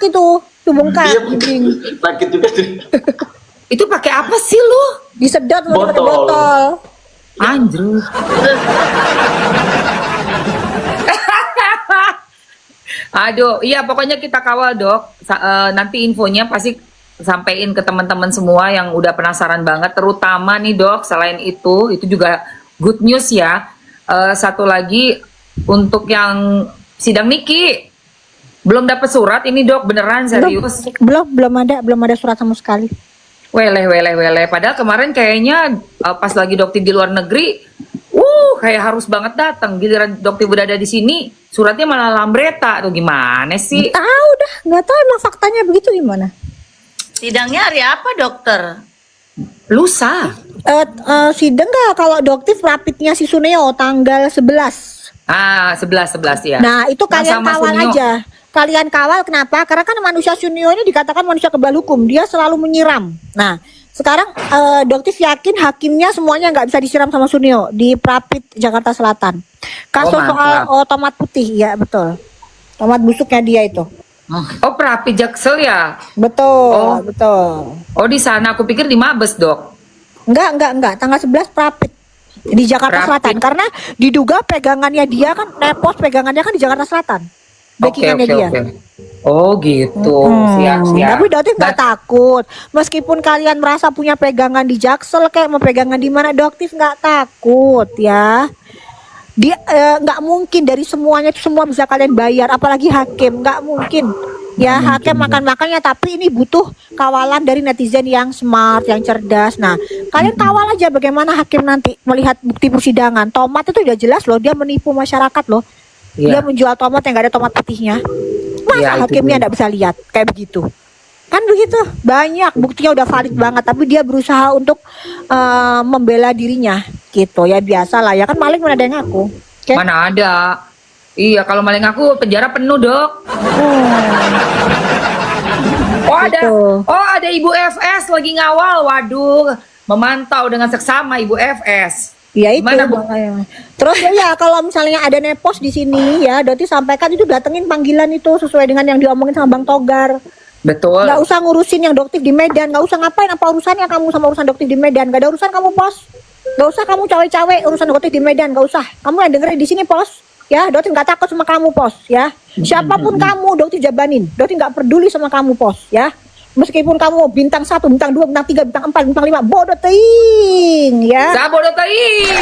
itu bengkak. Iya, Dinding. sakit juga tuh. Itu pakai apa sih lu? Disedot pakai Botol. botol. Anjir. Aduh, iya pokoknya kita kawal dok. Nanti infonya pasti sampein ke teman-teman semua yang udah penasaran banget. Terutama nih dok, selain itu juga good news ya. Satu lagi untuk yang sidang Niki belum dapat surat ini dok, beneran serius? Belum ada surat sama sekali. Weleh. Padahal kemarin kayaknya pas lagi dokter di luar negeri, kayak harus banget datang. Giliran dokter udah ada di sini, suratnya malah lambreta. Tuh gimana sih? Nggak tahu emang faktanya begitu gimana. Sidangnya hari apa dokter? Lusa. Sidang nggak kalau dokter rapidnya si Suneo tanggal 11. 11 ya. Nah itu Yang kalian sama kawal Sunio. aja. Kalian kawal kenapa? Karena kan manusia Sunio ini dikatakan manusia kebal hukum. Dia selalu menyiram. Nah sekarang dokter yakin hakimnya semuanya nggak bisa disiram sama Sunio di Prapit Jakarta Selatan. Kasus soal tomat putih, ya betul. Tomat busuknya dia itu. Oh Prapi Jaksel ya? Betul, betul. Oh di sana, aku pikir di Mabes dok. Enggak. Tanggal 11 Prapit di Jakarta Selatan. Karena diduga pegangannya dia kan, pos pegangannya kan di Jakarta Selatan. Backingannya dia. Oh gitu, siap. Tapi dokter nggak takut. Meskipun kalian merasa punya pegangan di Jaksel, kayak mau pegangan di mana, dokter nggak takut ya. Dia nggak mungkin dari semuanya itu semua bisa kalian bayar, apalagi hakim nggak mungkin. Ya hakim makan-makannya, tapi ini butuh kawalan dari netizen yang smart, yang cerdas. Nah, kalian kawal aja bagaimana hakim nanti melihat bukti persidangan. Tomat itu udah jelas loh, dia menipu masyarakat loh. Dia menjual tomat yang gak ada tomat putihnya. Masa hakimnya nggak bisa lihat kayak begitu? Kan begitu, banyak buktinya udah valid banget, tapi dia berusaha untuk membela dirinya gitu. Ya biasa lah, ya kan maling mana ada yang ngaku. Okay? Mana ada. Iya, kalau maling aku penjara penuh dok. Ada Ibu FS lagi ngawal. Waduh, memantau dengan seksama Ibu FS. Ya itu Gimana, Bu? makanya. Terus ya kalau misalnya ada nepos di sini ya, Doti sampaikan itu datengin panggilan itu sesuai dengan yang diomongin sama Bang Togar. Betul. Nggak usah ngurusin yang doktif di Medan, nggak usah ngapain, apa urusannya kamu sama urusan doktif di Medan? Nggak ada urusan kamu pos. Nggak usah kamu cawe-cawe urusan doktif di Medan, nggak usah. Kamu yang dengerin di sini pos. Ya, Doti nggak takut sama kamu pos, ya. Siapapun kamu, Doti jabanin. Doti nggak peduli sama kamu pos, ya. Meskipun kamu bintang 1, bintang 2, bintang 3, bintang 4, bintang 5, bodoh ting, ya. Bodoh ting.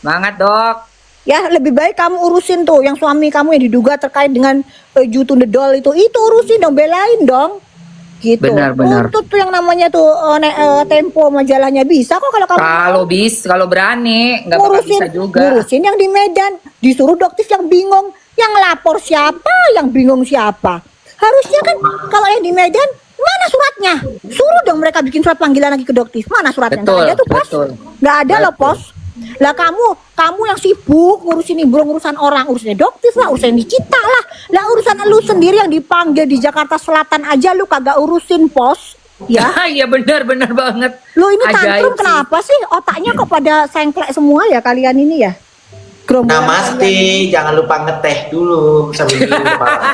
Semangat dok. Ya, lebih baik kamu urusin tuh yang suami kamu yang diduga terkait dengan Jutun the Doll itu urusin dong, belain dong. Gitu. Benar. Untuk tuh yang namanya tuh Tempo majalahnya bisa kok kalau kamu kalau berani, nggak bakal bisa juga. Ngurusin yang di Medan, disuruh doktif yang bingung, yang lapor siapa, yang bingung siapa. Harusnya kan kalau yang di Medan, mana suratnya? Suruh dong mereka bikin surat panggilan lagi ke doktif. Mana suratnya? Nggak ada tuh pos. Nggak ada loh pos. Lah kamu yang sibuk ngurusin urusan orang, urusannya doktif lah, urusan Nikita lah. Lah urusan lu sendiri yang dipanggil di Jakarta Selatan aja lu kagak urusin pos. Ya. Iya benar banget. Lu ini tantrum sih. kenapa sih? Otaknya kok pada sengklek semua ya kalian ini ya? Namaste, jangan lupa ngeteh dulu sambil minum kepala.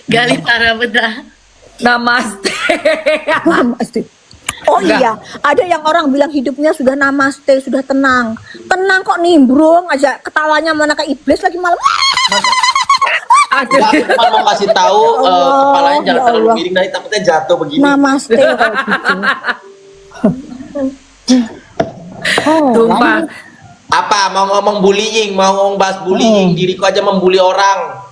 Gali parah bedah. Namaste. Namaste. Oh iya, ada yang orang bilang hidupnya sudah namaste, sudah tenang. Tenang kok nimbrung aja, ketawanya mana ke iblis lagi malam. Aku cuma mau kasih tahu kepalanya jangan terlalu miring, nanti takutnya jatuh begini. Namaste kalau gitu. Tumpah. Apa mau ngomong bullying, mau ngomong bahas bullying, diriku aja membuli orang.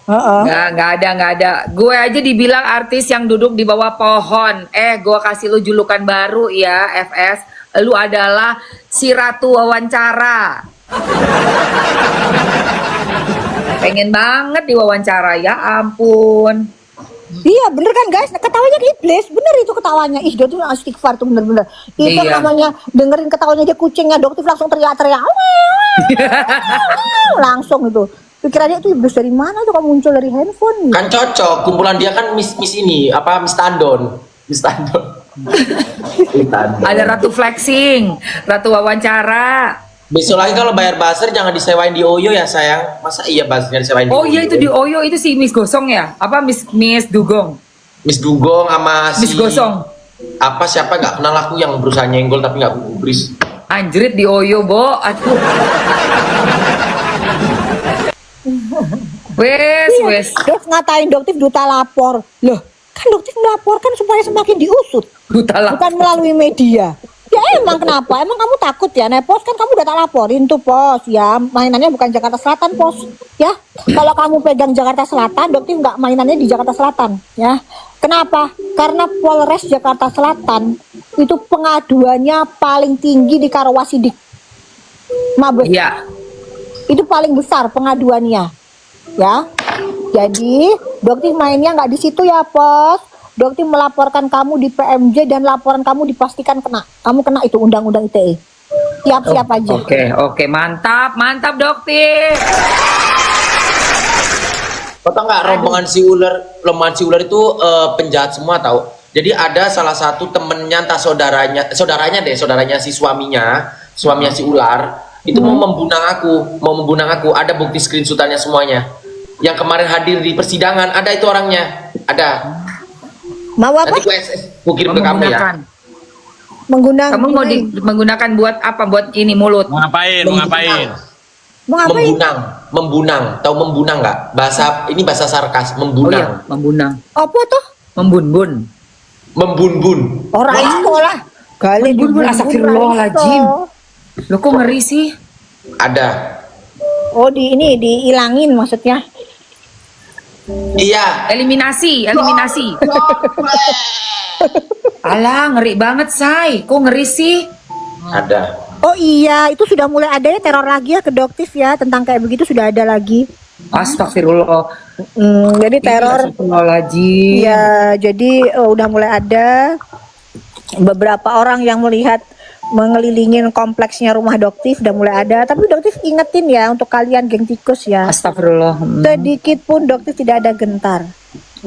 Nggak ada. Gue aja dibilang artis yang duduk di bawah pohon. Gue kasih lu julukan baru ya, FS. Lu adalah si Ratu Wawancara. Pengen banget diwawancara, ya ampun. Iya bener kan guys, ketawanya ke iblis, bener itu ketawanya. Ih dia tuh istighfar tuh bener-bener. Itu namanya dengerin ketawanya dia kucingnya, dokter langsung teriak-teriak. Langsung itu. Pikirannya itu iblis dari mana tuh kok muncul dari handphone? Kan cocok, kumpulan dia kan Miss ini, apa Miss Tandon. Ada Ratu Flexing, Ratu Wawancara. Besok lagi kalau bayar buzzer jangan disewain di Oyo ya sayang. Masa iya buzzernya disewain di Oh Oyo? iya itu di Oyo itu si Miss Gosong ya? Apa Miss Dugong? Miss Dugong sama Miss Gosong. Apa siapa nggak kenal aku yang berusaha nyenggol tapi nggak gubris. Anjrit di Oyo, Bo. Aduh. Wes. Dok ngatain Doktif duta lapor. Loh, kan Doktif melaporkan supaya semakin diusut, Duta lah. bukan melalui media. Ya emang kenapa? Emang kamu takut ya? Pos kan kamu udah tak laporin tuh Pos ya. Mainannya bukan Jakarta Selatan Pos ya. Kalau kamu pegang Jakarta Selatan, Doktif nggak mainannya di Jakarta Selatan ya. Kenapa? Karena Polres Jakarta Selatan itu pengaduannya paling tinggi di Karawasidik. Mabes. Iya. Itu paling besar pengaduannya ya. Jadi Doktif mainnya nggak di situ ya Pos. Doktif melaporkan kamu di PMJ dan laporan kamu dipastikan kena. Kamu kena itu undang-undang ITE. Siap-siap aja. Oke, mantap Doktif. Kau tau nggak rombongan si ular itu penjahat semua tahu. Jadi ada salah satu temennya entah saudaranya si suaminya si ular itu mau membunuh aku. Ada bukti screenshotannya semuanya. Yang kemarin hadir di persidangan ada itu orangnya. Ada. Mau apa? Nanti ku kirim ke kamu ya. Menggunakan. Kamu mau menggunakan buat apa? Buat ini mulut. Mau ngapain? Mau ngapain? Membunang. Tahu membunang nggak? Ini bahasa sarkas. Oh Membunang. iya, membunang. Apa tuh? Membunbun. Membunbun. Orang sekolah. Kali Membunbun, astagfirullahaladzim. Lo kok ngeri sih? Ada. Oh dihilangin maksudnya. Iya. Eliminasi. Alah, ngeri banget, Say. Kok ngeri sih? Ada. Oh iya, itu sudah mulai ada ya teror lagi ya ke Doktif ya, tentang kayak begitu sudah ada lagi. Astagfirullah. Jadi teror. Astagfirullahaladzim. Ya, jadi udah mulai ada beberapa orang yang melihat mengelilingin kompleksnya rumah Doktif, udah mulai ada. Tapi Doktif ingetin ya untuk kalian geng tikus ya, Astagfirullah. sedikit pun Doktif tidak ada gentar.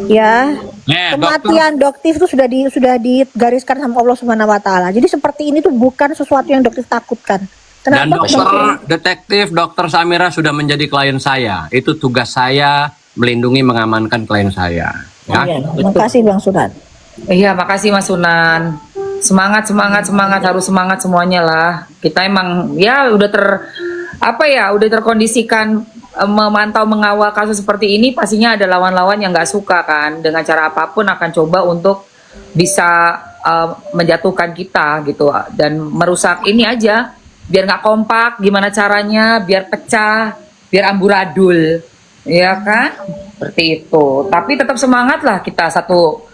Ya, kematian Doktif itu sudah digariskan sama Allah Subhanahu Wa Taala. Jadi seperti ini tuh bukan sesuatu yang Doktif takutkan. Dan Kenapa? dokter Samira sudah menjadi klien saya. Itu tugas saya melindungi, mengamankan klien saya. Ya. Iya, terima kasih Bang Sunan. Iya, makasih Mas Sunan. Semangat, harus semangat semuanya lah. Kita emang ya udah terkondisikan memantau mengawal kasus seperti ini. Pastinya ada lawan-lawan yang nggak suka kan, dengan cara apapun akan coba untuk bisa menjatuhkan kita gitu dan merusak ini aja, biar nggak kompak. Gimana caranya biar pecah, biar amburadul, ya kan? Seperti itu. Tapi tetap semangat lah, kita satu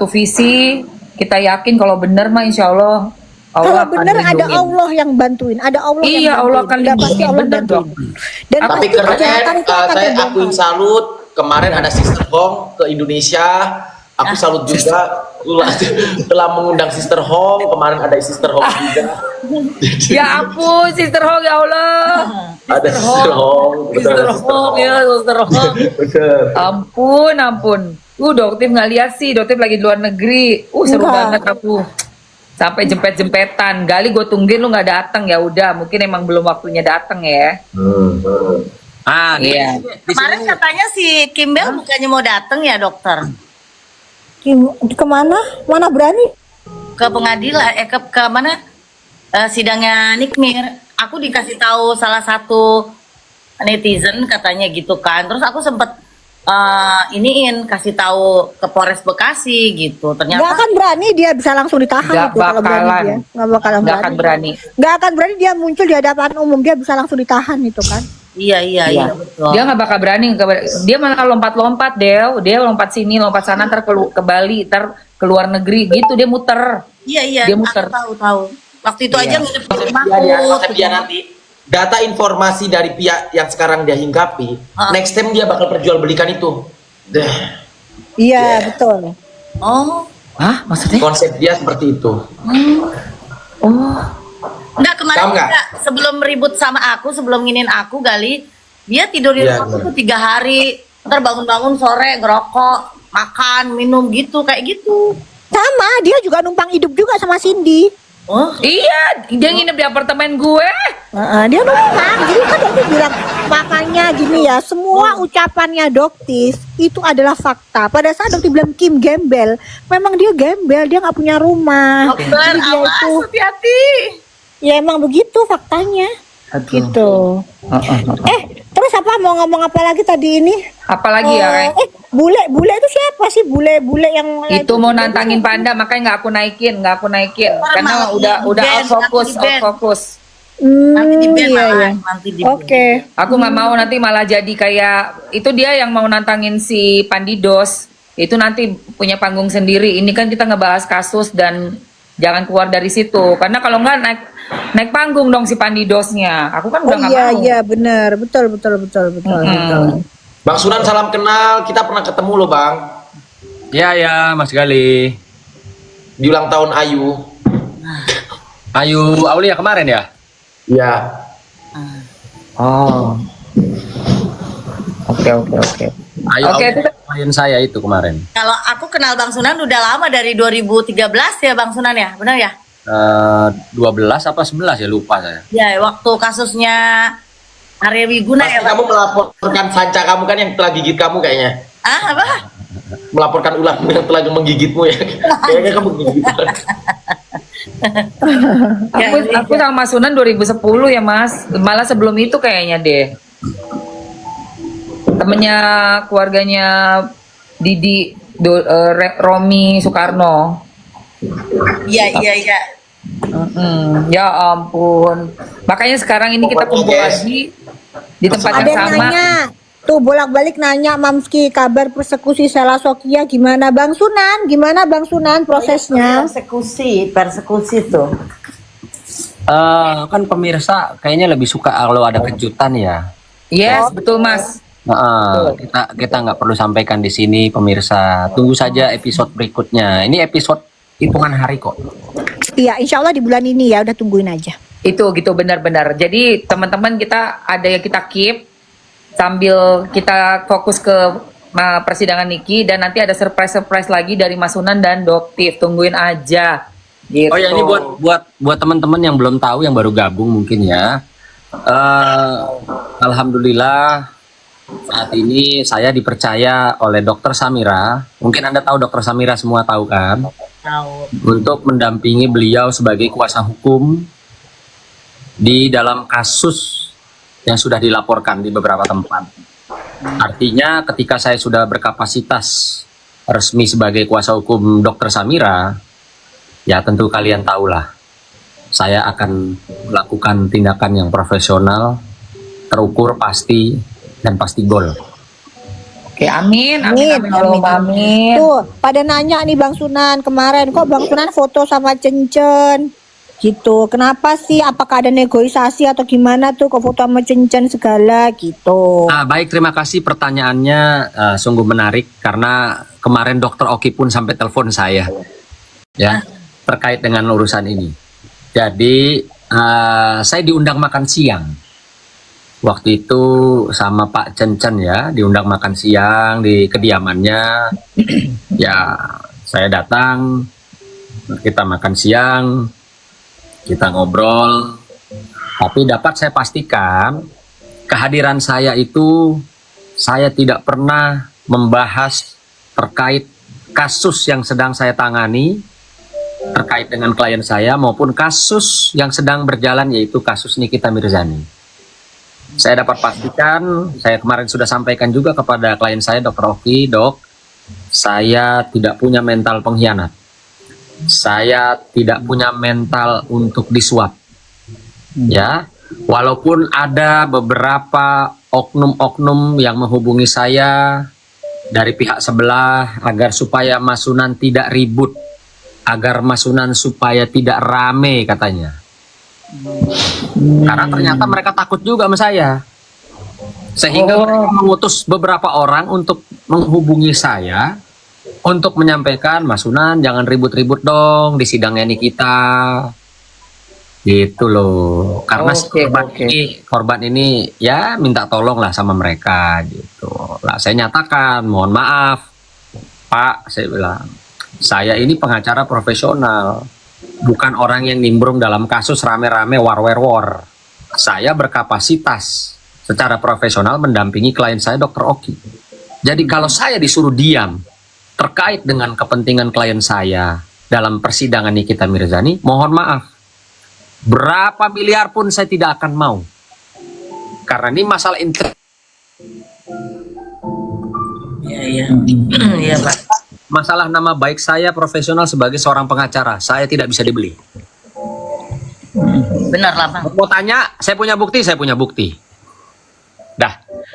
visi. Kita yakin kalau benar mah insya Allah Kalau akan benar ada lindungin. Allah yang bantuin, ada Allah yang Iya, bantuin. Allah akan Udah pasti lindungin, Allah bener bantuin. dong. Dan Tapi pasti keren, kejahatan itu akan saya terbongkar. akuin salut. Kemarin ada Sister Hong ke Indonesia. Aku salut juga telah mengundang Sister Hong. Kemarin ada Sister Hong juga. Ya ampun, Sister Hong, ya Allah. Ada Sister Hong. Betul, Sister ada Hong, ya Sister Hong. Bener. Ampun. Doktif nggak lihat sih, Doktif lagi di luar negeri. Seru Enggak. banget aku. Sampai jempet-jempetan. Gali gue tungguin lu nggak datang, ya udah. Mungkin emang belum waktunya datang ya. Iya. Kemarin katanya si Kimbel bukannya mau datang ya dokter Kemana? Mana berani? ke pengadilan ke mana sidangnya Nikmir. Aku dikasih tahu salah satu netizen katanya gitu kan. Terus aku sempet kasih tahu ke Polres Bekasi gitu. Gak Ternyata akan berani, dia bisa langsung ditahan Nggak itu kalau berani bakalan. dia. Gak bakalan Nggak akan berani. Gak akan berani dia muncul di hadapan umum, dia bisa langsung ditahan itu kan. iya betul. Dia nggak bakal berani. Dia malah lompat-lompat, Dia lompat sini, lompat sana, ntar ke Bali, ntar ke luar negeri gitu. Dia muter. Iya, Dia muter. aku tahu. Waktu itu aja nginep di Konsep rumahku. dia nanti data informasi dari pihak yang sekarang dia hinggapi, next time dia bakal perjualbelikan itu. Iya betul. Oh, Hah? Maksudnya? Konsep dia seperti itu. Oh. enggak kemarin Tahu nggak? juga sebelum ribut sama aku, sebelum nginin aku Gali, dia tidur di Iya, rumahku benar. tuh 3 hari. Ntar bangun-bangun sore ngerokok, makan, minum gitu, kayak gitu. Sama, dia juga numpang hidup juga sama Cindy. Oh, Iya, dia nginep di apartemen gue. Dia numpang, jadi kan dokter bilang makanya gini ya, semua ucapannya doktis itu adalah fakta. Pada saat dokter bilang Kim gembel, memang dia gembel, dia nggak punya rumah. dokter, Jadi dia awas, itu, hati-hati. ya emang begitu faktanya, gitu. Terus apa mau ngomong apa lagi tadi ini? Apalagi ya, Rey? Bule itu siapa sih bule yang Itu mau nantangin Panda, makanya nggak aku naikin karena Malah udah di-ban, out nanti di-ban. fokus. Nanti di ban iya, malah, iya. nanti di ban. Oke. Aku nggak mau nanti malah jadi kayak itu dia yang mau nantangin si Pandidos. Itu nanti punya panggung sendiri. Ini kan kita ngebahas kasus dan jangan keluar dari situ. Karena kalau nggak naik panggung dong si Pandidosnya. Aku kan Oh udah nggak iya mau. iya benar, betul. Bang Sunan salam kenal, kita pernah ketemu loh Bang. Ya, Mas Gali. Di ulang tahun Ayu. Ayu Aulia kemarin ya? Iya. Oh. Oke. Ayu Oke, Aulia itu- klien saya itu kemarin. Kalau aku kenal Bang Sunan udah lama dari 2013 ya Bang Sunan ya, benar ya? 12 apa 11 ya, lupa saya. Ya, waktu kasusnya Arya Wiguna Pasti ya Bang. kamu melaporkan sanca kamu kan yang telah gigit kamu kayaknya. Ah, apa? Melaporkan ular yang telah menggigitmu ya. Kayaknya kamu gigit. Aku sama Mas Sunan 2010 ya Mas. Malah sebelum itu kayaknya deh. Temennya keluarganya Didi Romi Soekarno. Iya. Ya ampun. Makanya sekarang ini kita kumpul Yes. lagi di tempat Ada yang yang sama. nanya, tuh bolak-balik nanya Mamski kabar persekusi Sela Sokia gimana Bang Sunan? Gimana Bang Sunan prosesnya? Persekusi tuh. Kan pemirsa kayaknya lebih suka kalau ada kejutan ya. Yes, betul Mas. Kita nggak perlu sampaikan di sini pemirsa. Tunggu saja episode berikutnya. Ini episode hitungan hari kok. Iya, insya Allah di bulan ini ya, udah tungguin aja. Itu gitu benar-benar. Jadi teman-teman kita ada yang kita keep sambil kita fokus ke persidangan Niki dan nanti ada surprise lagi dari Mas Sunan dan Doktif. Tungguin aja. Gitu. Oh ya, ini buat teman-teman yang belum tahu, yang baru gabung mungkin ya. Alhamdulillah saat ini saya dipercaya oleh Dokter Samira. Mungkin Anda tahu Dokter Samira, semua tahu kan? Tahu. Untuk mendampingi beliau sebagai kuasa hukum di dalam kasus yang sudah dilaporkan di beberapa tempat. Artinya ketika saya sudah berkapasitas resmi sebagai kuasa hukum Dokter Samira, ya tentu kalian tahulah, saya akan melakukan tindakan yang profesional, terukur, pasti, dan pasti gol. Oke, amin. Allahumma amin. Tuh, pada nanya nih Bang Sunan kemarin, kok Bang Sunan foto sama Cencen? Gitu. Kenapa sih? Apakah ada negosiasi atau gimana tuh kok foto sama Cencen segala gitu? Nah, baik, terima kasih pertanyaannya, sungguh menarik karena kemarin Dokter Oki pun sampai telepon saya ya terkait dengan urusan ini. Jadi saya diundang makan siang waktu itu sama Pak Cencen ya, diundang makan siang di kediamannya. Ya, saya datang, kita makan siang, kita ngobrol, tapi dapat saya pastikan kehadiran saya itu, saya tidak pernah membahas terkait kasus yang sedang saya tangani terkait dengan klien saya maupun kasus yang sedang berjalan, yaitu kasus Nikita Mirzani. Saya dapat pastikan, saya kemarin sudah sampaikan juga kepada klien saya, Dr. Oki, Dok, saya tidak punya mental pengkhianat. Saya tidak punya mental untuk disuap. Ya, walaupun ada beberapa oknum-oknum yang menghubungi saya dari pihak sebelah agar supaya Mas Sunan tidak ribut, agar Mas Sunan supaya tidak rame katanya. Karena ternyata mereka takut juga sama saya. Sehingga mereka mengutus beberapa orang untuk menghubungi saya untuk menyampaikan, Mas Sunan jangan ribut-ribut dong di sidangnya Nikita. Gitu loh. Karena si korban ini ya minta tolong lah sama mereka gitu. Lah saya nyatakan, mohon maaf Pak, saya bilang, saya ini pengacara profesional. bukan orang yang nimbrung dalam kasus rame-rame war. Saya berkapasitas secara profesional mendampingi klien saya Dr. Oki. Jadi kalau saya disuruh diam terkait dengan kepentingan klien saya dalam persidangan Nikita Mirzani, mohon maaf. Berapa miliar pun saya tidak akan mau. Karena ini masalah Iya, iya Pak. masalah nama baik saya profesional sebagai seorang pengacara. Saya tidak bisa dibeli. Benar lah Bang. Mau tanya, saya punya bukti. Dah,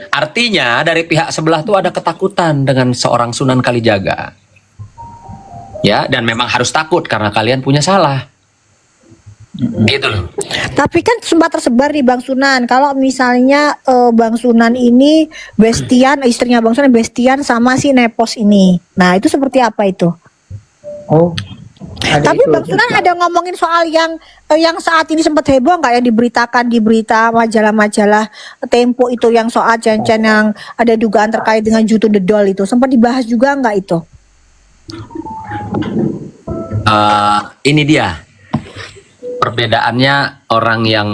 artinya dari pihak sebelah tuh ada ketakutan dengan seorang Sunan Kalijaga. Ya, dan memang harus takut karena kalian punya salah. Gitu loh. Tapi kan sempat tersebar di Bang Sunan. Kalau misalnya Bang Sunan ini bestian, istrinya Bang Sunan bestian sama si Nepos ini. Nah itu seperti apa itu? Oh. Tapi Bang Sunan ada ngomongin soal yang saat ini sempat heboh nggak yang diberitakan di berita majalah-majalah Tempo itu yang soal Chan-Chan yang ada dugaan terkait dengan Jutu the Doll itu sempat dibahas juga nggak itu? Ini dia perbedaannya orang yang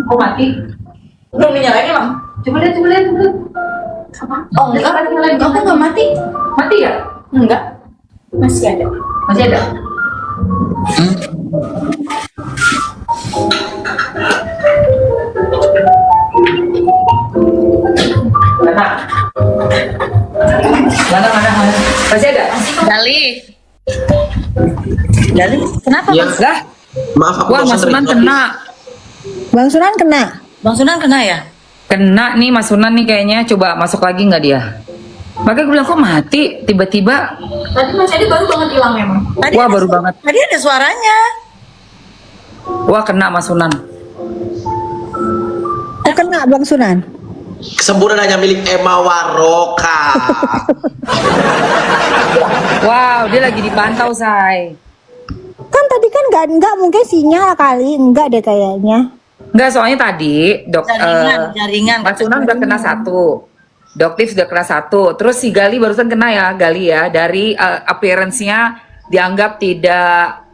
Oh mati. Belum dinyalain ya Bang? Coba lihat. Apa? Oh enggak, kok nggak mati? Mati ya? Enggak. Masih ada. Mana? Masih ada? Gali. Kenapa Ya. Bang? Lah, Maaf aku wah barusan Mas Sunan record. kena. Bang Sunan kena. Bang Sunan kena ya? Kena nih Mas Sunan nih kayaknya. Coba masuk lagi nggak dia? Makanya gue bilang kok mati tiba-tiba. Tadi Mas Edi baru banget hilang memang. Tadi Wah ada baru banget. Tadi ada suaranya. Wah kena Mas Sunan. Oh kena Bang Sunan. Kesembuhan hanya milik Emma Waroka. Wow dia lagi dipantau say. Kan tadi kan nggak mungkin sinyal kali, enggak deh kayaknya. Enggak soalnya tadi Jaringan. Mas Sunan udah kena 1. Doktif sudah kena 1. Terus si Gali barusan kena ya Gali ya dari appearance-nya dianggap tidak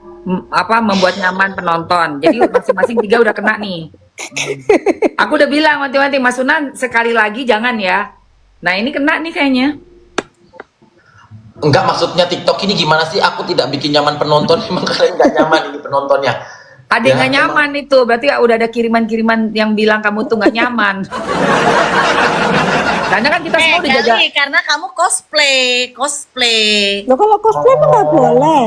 membuat nyaman penonton. Jadi masing-masing 3 udah kena nih. Aku udah bilang wanti-wanti Mas Sunan sekali lagi jangan ya. Nah ini kena nih kayaknya. Enggak, maksudnya TikTok ini gimana sih? Aku tidak bikin nyaman penonton. Emang kalian nggak nyaman ini penontonnya? Ada yang nggak nyaman itu, berarti udah ada kiriman-kiriman yang bilang kamu tuh nggak nyaman. Karena kan kita semua udah jaga. Gali, karena kamu cosplay. Loh kalau cosplay mah nggak boleh.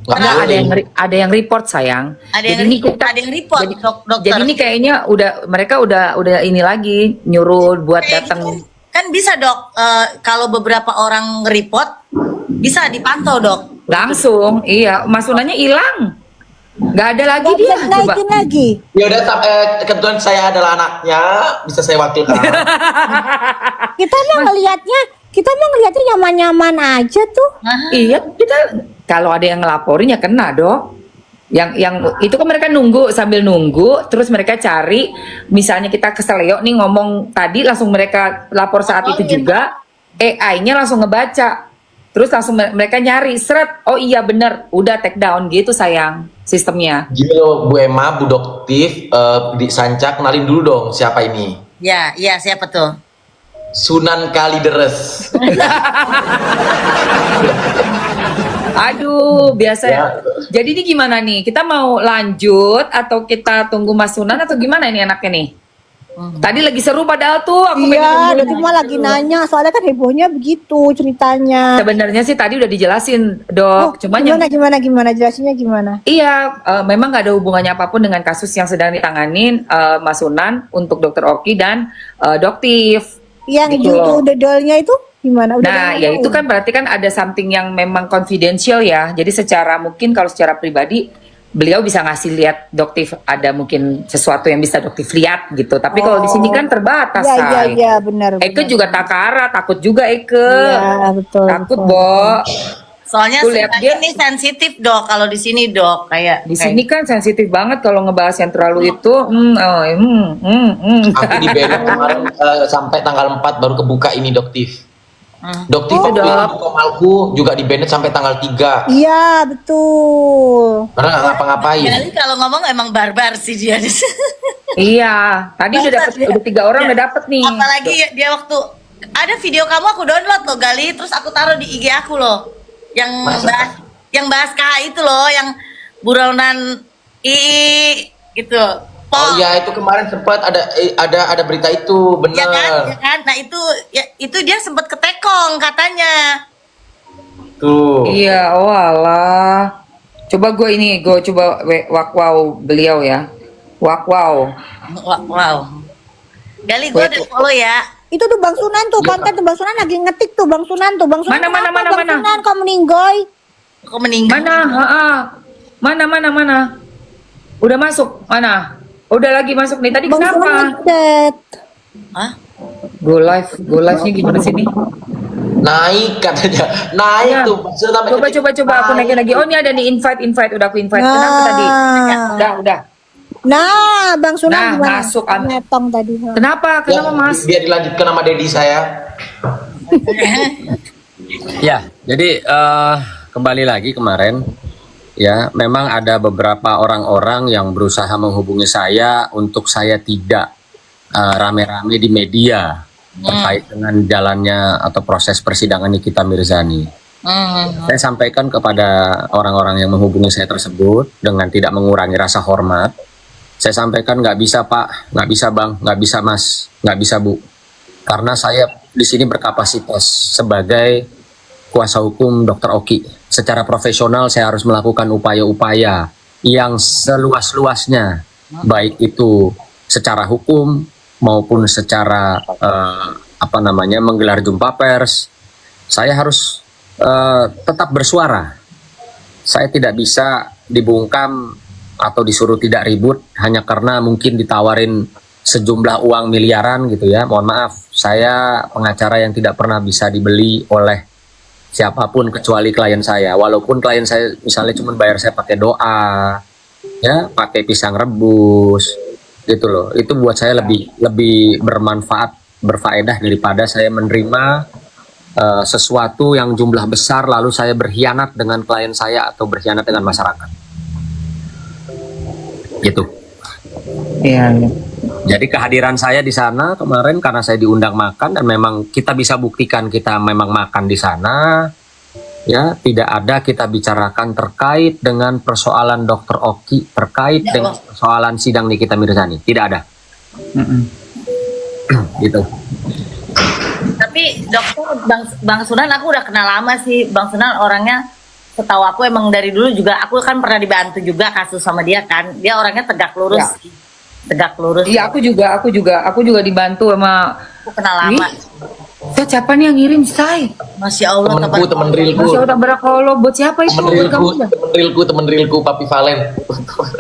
Nggak Karena boleh. ada yang report sayang. Ada Jadi yang ini report, ada yang report, dokter. Jadi ini kayaknya mereka udah ini lagi nyuruh buat Kayak datang. gitu kan bisa dok, kalau beberapa orang nge-report bisa dipantau dok. Langsung, iya. Mas Sunannya hilang. Nggak ada lagi Nggak dia. bisa Coba. dinaikin lagi. Ya udah, kebetulan saya adalah anaknya, bisa saya wakilkan. Kita mah ngelihatnya nyaman-nyaman aja tuh. Iya, kita kalau ada yang ngelaporin ya kena dok. Yang itu kan mereka sambil nunggu, terus mereka cari, misalnya kita keseleo nih ngomong tadi, langsung mereka lapor saat itu juga, AI-nya langsung ngebaca, terus langsung mereka nyari, seret, oh iya bener, udah take down gitu sayang sistemnya. Gini loh, Bu Emma, Bu Doktif, di Sanca, kenalin dulu dong siapa ini. Ya, siapa tuh? Sunan Kalideres. Aduh, biasa ya. Jadi ini gimana nih? Kita mau lanjut atau kita tunggu Mas Sunan atau gimana ini anaknya nih? Tadi lagi seru padahal tuh aku pengen Iya, nungguin ada cuma lagi nanya, soalnya kan hebohnya begitu ceritanya. Sebenarnya sih tadi udah dijelasin, Dok. Cuman yang gimana jelasinnya gimana? iya, memang nggak ada hubungannya apapun dengan kasus yang sedang ditanganin Mas Sunan untuk Dokter Oki dan Doktif. Yang Gitu Jutu loh. the Doll-nya itu gimana? Udah Nah, ada ya yang itu tahu? kan berarti kan ada something yang memang confidential ya. Jadi mungkin kalau secara pribadi beliau bisa ngasih lihat Doktif ada mungkin sesuatu yang bisa Doktif lihat gitu. Tapi kalau di sini kan terbatas, Say. Iya, benar. Eke juga takara, takut juga Eke. Iya, betul. Takut, betul. Bo. Soalnya Tuh, lihat dia. ini sensitif dok, kalau di sini dok kayak Di sini kan sensitif banget kalau ngebahas yang terlalu itu. Aku di banned kemarin sampai tanggal 4 baru kebuka ini Doktif. Doktif Oh, waktu itu Komalku juga di banned sampai tanggal 3 Iya, betul. karena nggak ngapa-ngapain. Gali kalau ngomong emang barbar sih dia. Iya, tadi udah 3 orang udah dapet nih. Apalagi dia waktu ada video kamu aku download loh Gali, terus aku taruh di IG aku loh. Yang bahas KH itu loh, yang buronan gitu. Oh iya, itu kemarin sempat ada berita itu, Ya kan, bener. ya kan. Nah itu dia sempat ketekong katanya. Tuh. Iya, oh alah. Coba gue coba wow beliau ya. Wow. Wow. Gali gue udah follow ya. Itu tuh Bang Sunan tuh, konten tuh Bang Sunan lagi ngetik tuh Bang Sunan tuh. Bang Sunan Mana, kenapa, Bang mana? Sunan kok meninggoy? Kok meninggal? Mana? Udah masuk mana? Udah lagi masuk nih. Tadi Bang Sunan kenapa? ngedet. Hah? Go live-nya gimana sih nih? Naik katanya. Naik Ya. tuh. Sudah sampai ketik. Coba aku naikin lagi. Oh, ini ada nih invite. Udah aku invite. Kenapa tadi? Udah. Nah, Bang Sunan Nah, gimana? masuk, Netong tadi. Kenapa Ya, Mas? biar dilanjutkan sama Dedi saya. Ya, jadi kembali lagi kemarin, ya memang ada beberapa orang-orang yang berusaha menghubungi saya untuk saya tidak rame-rame di media terkait dengan jalannya atau proses persidangan Nikita Mirzani. Saya sampaikan kepada orang-orang yang menghubungi saya tersebut dengan tidak mengurangi rasa hormat. Saya sampaikan nggak bisa Pak, nggak bisa Bang, nggak bisa Mas, nggak bisa Bu. Karena saya di sini berkapasitas sebagai kuasa hukum Dr. Oki. Secara profesional saya harus melakukan upaya-upaya yang seluas-luasnya, baik itu secara hukum maupun secara menggelar jumpa pers. Saya harus tetap bersuara. Saya tidak bisa dibungkam atau disuruh tidak ribut hanya karena mungkin ditawarin sejumlah uang miliaran gitu ya. Mohon maaf, saya pengacara yang tidak pernah bisa dibeli oleh siapapun kecuali klien saya. Walaupun klien saya misalnya cuma bayar saya pakai doa, ya, pakai pisang rebus, gitu loh. Itu buat saya lebih bermanfaat, berfaedah daripada saya menerima sesuatu yang jumlah besar lalu saya berkhianat dengan klien saya atau berkhianat dengan masyarakat. Gitu. Iya. Jadi kehadiran saya di sana kemarin karena saya diundang makan dan memang kita bisa buktikan kita memang makan di sana. Ya, tidak ada kita bicarakan terkait dengan persoalan Dr. Oki, terkait dengan persoalan sidang Nikita Mirzani. Tidak ada. Gitu. Tapi dokter Bang Sunan aku udah kenal lama sih. Bang Sunan orangnya setahu aku emang dari dulu juga aku kan pernah dibantu juga kasus sama dia kan. Dia orangnya tegak lurus. Ya. Tegak lurus. Iya, aku juga dibantu sama. Aku kenal lama. Siapa nih yang ngirim, Say? Masya Allah. Temenku, temen realku. Masya Allah, barakallah. Buat siapa itu? Buat kamu? Temen realku, Papi Valen.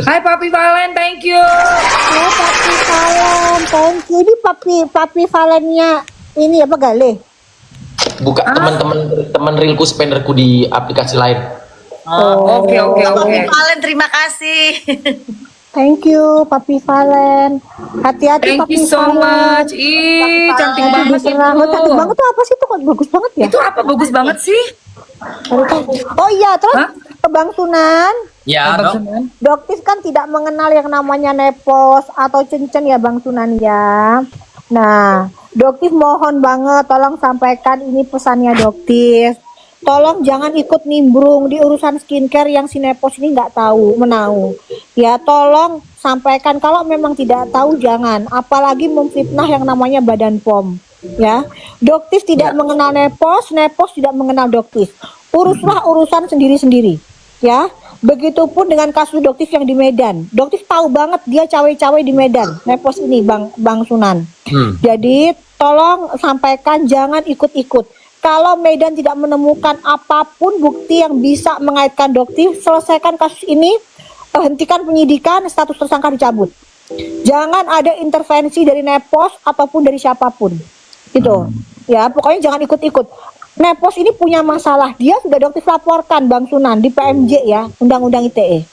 Hai Papi Valen, thank you. Oh, Papi Valen, thank you. Ini Papi Valennya ini apa Gale? Buka teman realku spenderku di aplikasi lain. Oke. Papi Valen, terima kasih. Thank you, Papi Valen. Hati-hati, Thank Papi you so Valen. much. Ih, cantik Hati-hati banget diserang. Oh, cantik banget itu. tuh apa sih tuh? Kok bagus banget ya? Itu apa bagus banget sih? Oh iya, terus Hah? ke Bang Sunan. Ya, Abang Dok. Sunan. Doktis kan tidak mengenal yang namanya nepos atau cincin ya Bang Sunan ya. Nah, Doktis mohon banget tolong sampaikan ini pesannya Doktis. Tolong jangan ikut nimbrung di urusan skincare yang si nepos ini nggak tahu menau. Ya tolong sampaikan kalau memang tidak tahu jangan. Apalagi memfitnah yang namanya Badan POM. Ya, Doktis tidak mengenal nepos tidak mengenal Doktis. Uruslah urusan sendiri-sendiri. Ya, begitupun dengan kasus Doktis yang di Medan. Doktis tahu banget dia cawe-cawe di Medan. Nepos ini Bang Sunan. Jadi tolong sampaikan jangan ikut-ikut. Kalau Medan tidak menemukan apapun bukti yang bisa mengaitkan Doktis, selesaikan kasus ini, hentikan penyidikan, status tersangka dicabut. Jangan ada intervensi dari Nepos ataupun dari siapapun. Gitu. Ya, pokoknya jangan ikut-ikut. Nepos ini punya masalah, dia sudah dokter laporkan Bang Sunan di PMJ ya, Undang-Undang ITE.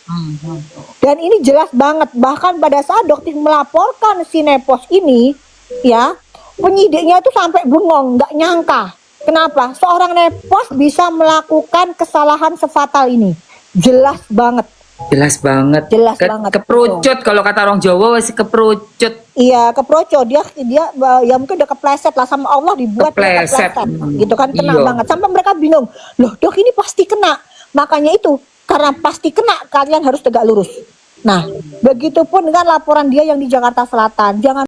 Dan ini jelas banget, bahkan pada saat dokter melaporkan si Nepos ini, ya, penyidiknya itu sampai bengong, nggak nyangka. Kenapa? Seorang Nepos bisa melakukan kesalahan sefatal ini. Jelas banget. Jelas banget. Jelas banget. Keperucut kalau kata orang Jawa masih keperucut. Iya, keproco, dia ya mungkin udah kepleset lah sama Allah, dibuat dia Kepleset. gitu kan, kena Iya. banget sampai mereka bingung, loh dok ini pasti kena. Makanya itu, karena pasti kena, kalian harus tegak lurus. Nah, begitupun dengan laporan dia yang di Jakarta Selatan, jangan